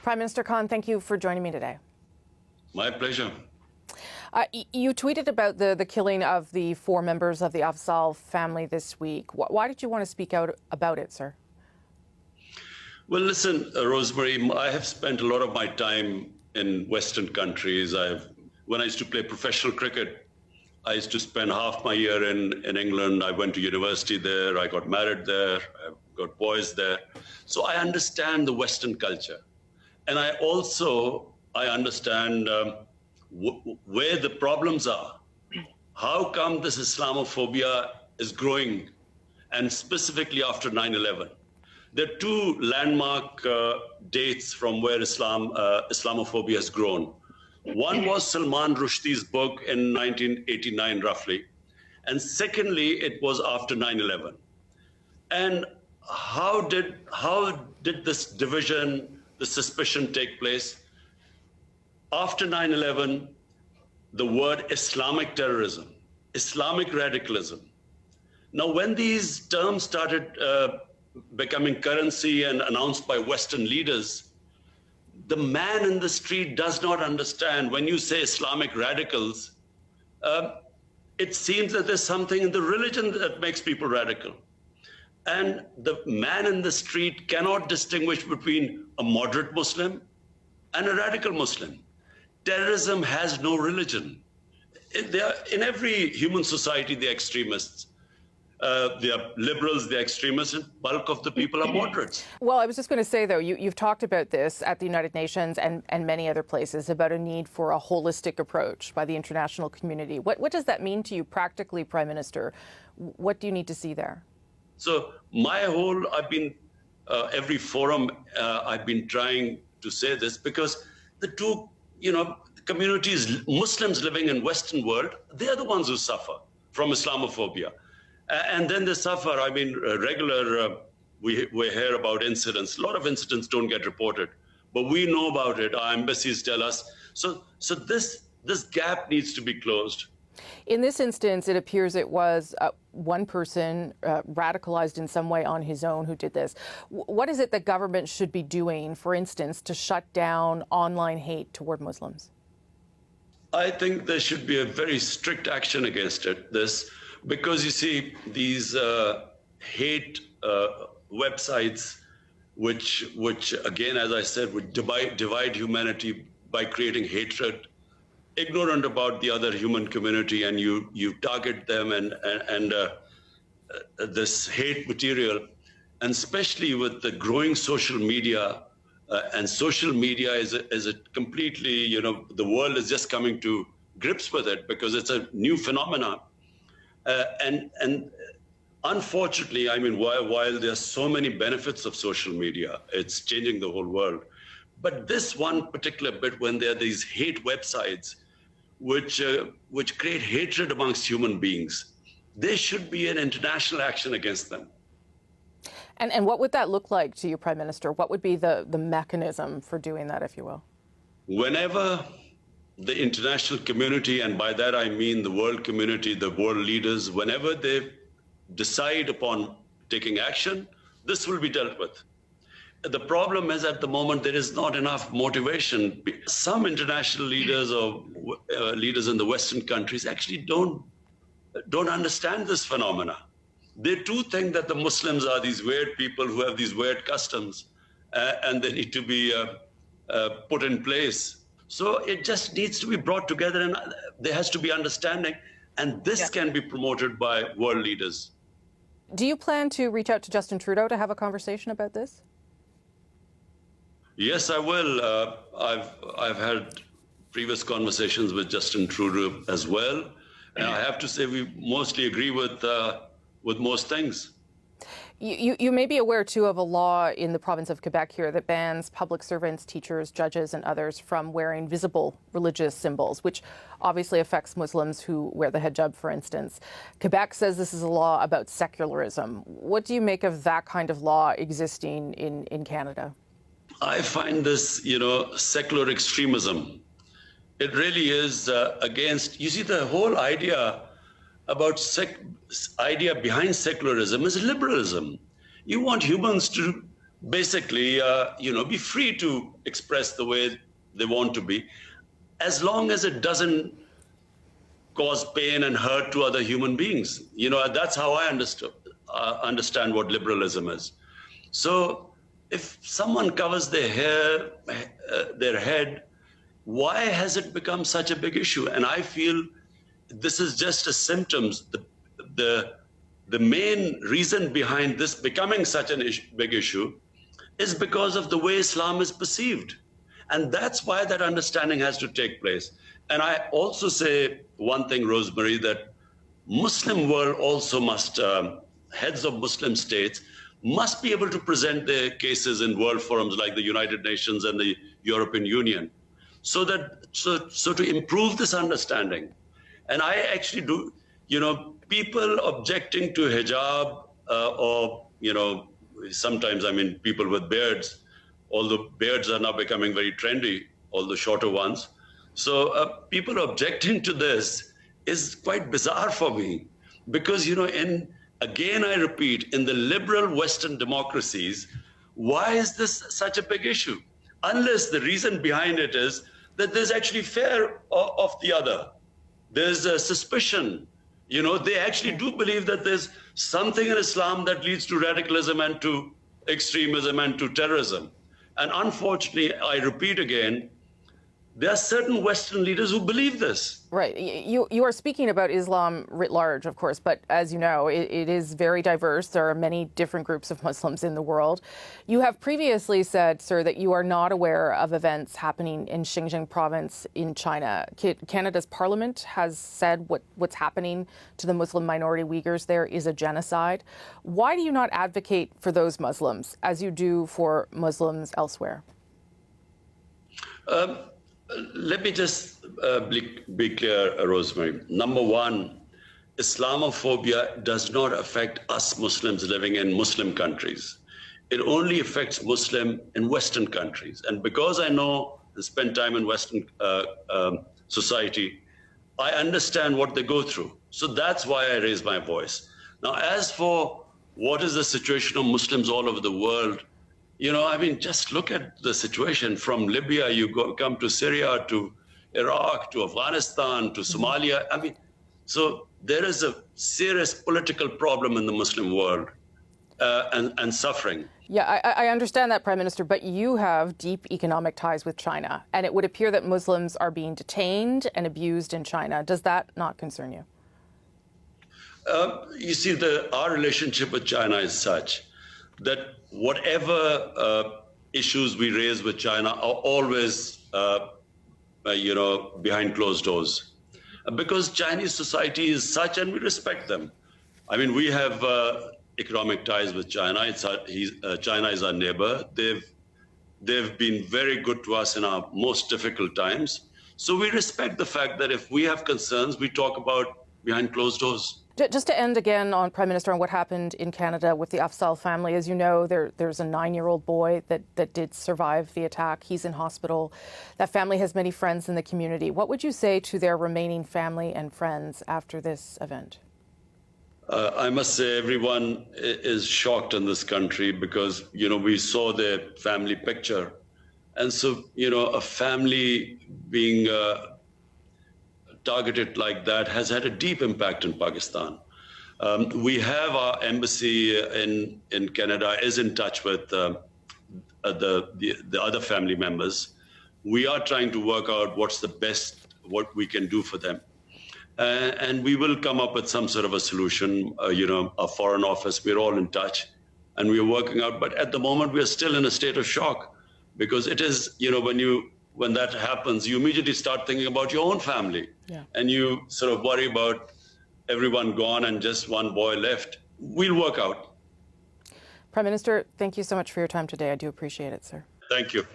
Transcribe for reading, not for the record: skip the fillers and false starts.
Prime Minister Khan, thank you for joining me today. My pleasure. You tweeted about the killing of the 4 members of the Afzal family this week. Why did you want to speak out about it, sir? Well, listen, Rosemary, I have spent a lot of my time in Western countries. When I used to play professional cricket, I used to spend half my year in England. I went to university there. I got married there. I got boys there. So I understand the Western culture. And I understand where the problems are. How come this Islamophobia is growing, and specifically after 9/11? There are 2 landmark dates from where Islamophobia has grown. One was Salman Rushdie's book in 1989, roughly. And secondly, it was after 9/11. And how did this division, the suspicion take place? After 9/11, the word Islamic terrorism, Islamic radicalism. Now, when these terms started becoming currency and announced by Western leaders, the man in the street does not understand. When you say Islamic radicals, it seems that there's something in the religion that makes people radical. And the man in the street cannot distinguish between a moderate Muslim and a radical Muslim. Terrorism has no religion. In every human society, they're extremists. They are liberals, they're extremists, and bulk of the people are moderates. Well, I was just going to say, though, you've talked about this at the United Nations and many other places about a need for a holistic approach by the international community. What does that mean to you practically, Prime Minister? What do you need to see there? So every forum, I've been trying to say this because the 2, communities, Muslims living in Western world, they're the ones who suffer from Islamophobia. And then they suffer. We hear about incidents. A lot of incidents don't get reported, but we know about it. Our embassies tell us. So this gap needs to be closed. In this instance, it appears it was one person radicalized in some way on his own who did this. What is it that government should be doing, for instance, to shut down online hate toward Muslims? I think there should be a very strict action against this. Because you see, these hate websites, which again, as I said, would divide humanity by creating hatred, ignorant about the other human community, and you target them and this hate material, and especially with the growing social media, and social media is a completely, the world is just coming to grips with it because it's a new phenomenon. And unfortunately, while there's so many benefits of social media, it's changing the whole world. But this one particular bit, when there are these hate websites which create hatred amongst human beings, there should be an international action against them. And what would that look like to you, Prime Minister? What would be the mechanism for doing that, if you will? Whenever the international community, and by that I mean the world community, the world leaders, whenever they decide upon taking action, this will be dealt with. The problem is at the moment there is not enough motivation. Some international leaders or leaders in the Western countries actually don't understand this phenomena. They too think that the Muslims are these weird people who have these weird customs and they need to be put in place. So it just needs to be brought together, and there has to be understanding, and this can be promoted by world leaders. Do you plan to reach out to Justin Trudeau to have a conversation about this? Yes, I will. I've had previous conversations with Justin Trudeau as well, and I have to say we mostly agree with most things. You may be aware, too, of a law in the province of Quebec here that bans public servants, teachers, judges, and others from wearing visible religious symbols, which obviously affects Muslims who wear the hijab, for instance. Quebec says this is a law about secularism. What do you make of that kind of law existing in Canada? I find this, secular extremism. It really is against, you see, the whole idea behind secularism is liberalism. You want humans to basically, be free to express the way they want to be, as long as it doesn't cause pain and hurt to other human beings. That's how I understand what liberalism is. So if someone covers their hair, their head, why has it become such a big issue? And I feel this is just a symptom. The main reason behind this becoming such a big issue is because of the way Islam is perceived. And that's why that understanding has to take place. And I also say one thing, Rosemary, that Muslim world also must, heads of Muslim states must be able to present their cases in world forums like the United Nations and the European Union, so to improve this understanding. And I actually do, people objecting to hijab or, sometimes, people with beards, although beards are now becoming very trendy, all the shorter ones. So people objecting to this is quite bizarre for me because, again, I repeat, in the liberal Western democracies, why is this such a big issue? Unless the reason behind it is that there's actually fear of the other. There's a suspicion. They actually do believe that there's something in Islam that leads to radicalism and to extremism and to terrorism. And unfortunately, I repeat again, there are certain Western leaders who believe this. Right. You are speaking about Islam writ large, of course, but as you know, it is very diverse. There are many different groups of Muslims in the world. You have previously said, sir, that you are not aware of events happening in Xinjiang province in China. Canada's parliament has said what's happening to the Muslim minority Uyghurs there is a genocide. Why do you not advocate for those Muslims as you do for Muslims elsewhere? Let me just be clear, Rosemary. Number one, Islamophobia does not affect us Muslims living in Muslim countries. It only affects Muslims in Western countries. And because I know and spend time in Western society, I understand what they go through. So that's why I raise my voice. Now, as for what is the situation of Muslims all over the world, just look at the situation from Libya, come to Syria, to Iraq, to Afghanistan, to Somalia. So there is a serious political problem in the Muslim world and suffering. Yeah, I understand that, Prime Minister, but you have deep economic ties with China, and it would appear that Muslims are being detained and abused in China. Does that not concern you? You see, our relationship with China is such that whatever issues we raise with China are always, behind closed doors. Because Chinese society is such, and we respect them. We have economic ties with China. China is our neighbor. They've been very good to us in our most difficult times. So we respect the fact that if we have concerns, we talk about behind closed doors. Just to end again on, Prime Minister, on what happened in Canada with the Afzal family. As you know, there's a 9-year-old boy that did survive the attack. He's in hospital. That family has many friends in the community. What would you say to their remaining family and friends after this event? I must say everyone is shocked in this country because, we saw their family picture. And so, a family being targeted like that has had a deep impact in Pakistan. We have our embassy in Canada is in touch with the other family members. We are trying to work out what we can do for them. And we will come up with some sort of a solution, a foreign office, we're all in touch and we're working out. But at the moment, we're still in a state of shock because it is, when that happens, you immediately start thinking about your own family. Yeah. And you sort of worry about everyone gone and just one boy left. We'll work out. Prime Minister, thank you so much for your time today. I do appreciate it, sir. Thank you.